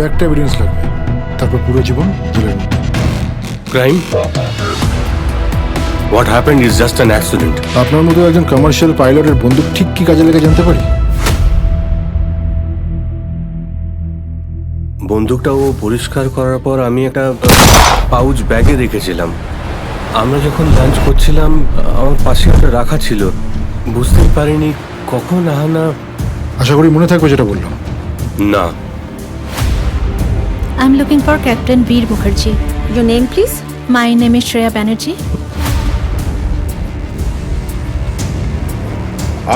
একটা এভিডেন্স লাগবে, তারপর পুরো জীবন জেলের মধ্যে। Crime? What happened is just an accident. আপনার মতো একজন কমার্শিয়াল পাইলটের বন্দুক ঠিক কি কাজে লেগে জানতে পারি? বন্দুকটা ও পরিষ্কার করার পর আমি একটা পাউচ ব্যাগে রেখেছিলাম। আমরা যখন লাঞ্চ করছিলাম আমার পাশে একটা রাখা ছিল, বুঝতেই পারিনি কখন আহানা। আশা করি মনে থাকবে যেটা বললাম। না, I'm looking for Captain Veer Mukherjee. Your name, please? My name is Shreya Banerjee.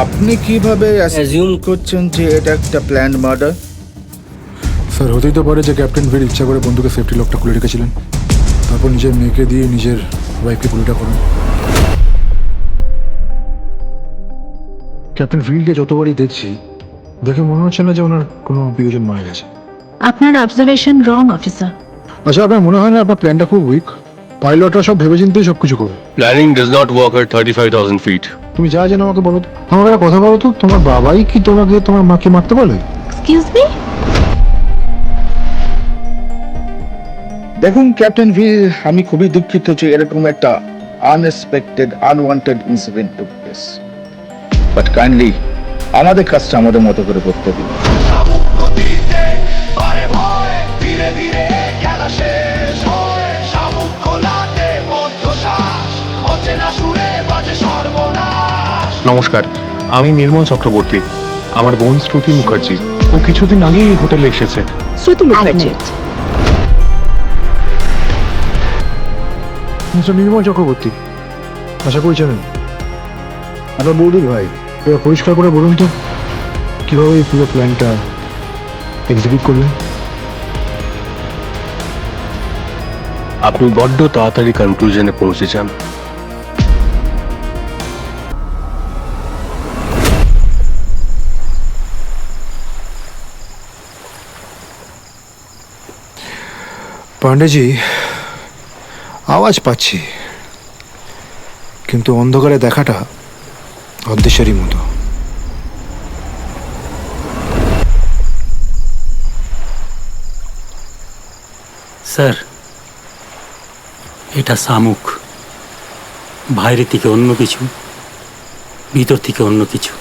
আপনি কিভাবে অ্যাজিউম করছেন যে এটা একটা প্ল্যান্ড মার্ডার? স্যার, হতেই তো পারে যে ক্যাপ্টেন বীর ইচ্ছা করে বন্দুকের সেফটি লকটা খুলে রেখেছিলেন, তারপর নিজের মেয়েকে দিয়ে নিজের ওয়াইফকে গুলিটা করেন। ক্যাপ্টেন ফিল্ডকে যতবারই দেখছি, দেখে মনে হচ্ছে না যে ওনার কোনো প্রিয়জন মারা গেছে। আপনার অবজারভেশন রং অফিসার। আচ্ছা, আপনার মনে হয় না আপনার প্ল্যানটা খুব উইক? পাইলটরা সব ভেবেচিন্তেই সব কিছু করে। Planning does not work at 35,000 feet. তুমি যা জানো আমাকে বলো তো। আমাকে একটা কথা বলো তো, তোমার বাবাই কি তোমাকে তোমার মাকে মারতে বলে? Excuse me? দেখুন ক্যাপ্টেন ভীর, আমি খুবই দুঃখিত যে এরকম একটা unexpected unwanted incident took place, but kindly আমাদের কাজটা আমাদের মতো করে করতে দিন। নমস্কার, আমি নির্মল চক্রবর্তী। আমার বোন শ্রুতি মুখার্জি, ও কিছুদিন আগেই এই হোটেলে এসেছে। Shruti Mukherjee. মিস্টার নির্মল চক্রবর্তী, আশা করি জানেন। আপনার বৌদির ভাই, এবার পরিষ্কার করে বলুন তো কিভাবে এই পুরো প্ল্যানটা এক্সিকিউট করলেন? আপনি বড্ড তাড়াতাড়ি কনক্লুশনে পৌঁছেছেন। পান্ডেজি, আওয়াজ পাচ্ছি, কিন্তু অন্ধকারে দেখাটা অদৃশ্যেরই মতো। স্যার, এটা শামুক। বাইরে থেকে অন্য কিছু, ভিতর থেকে অন্য কিছু।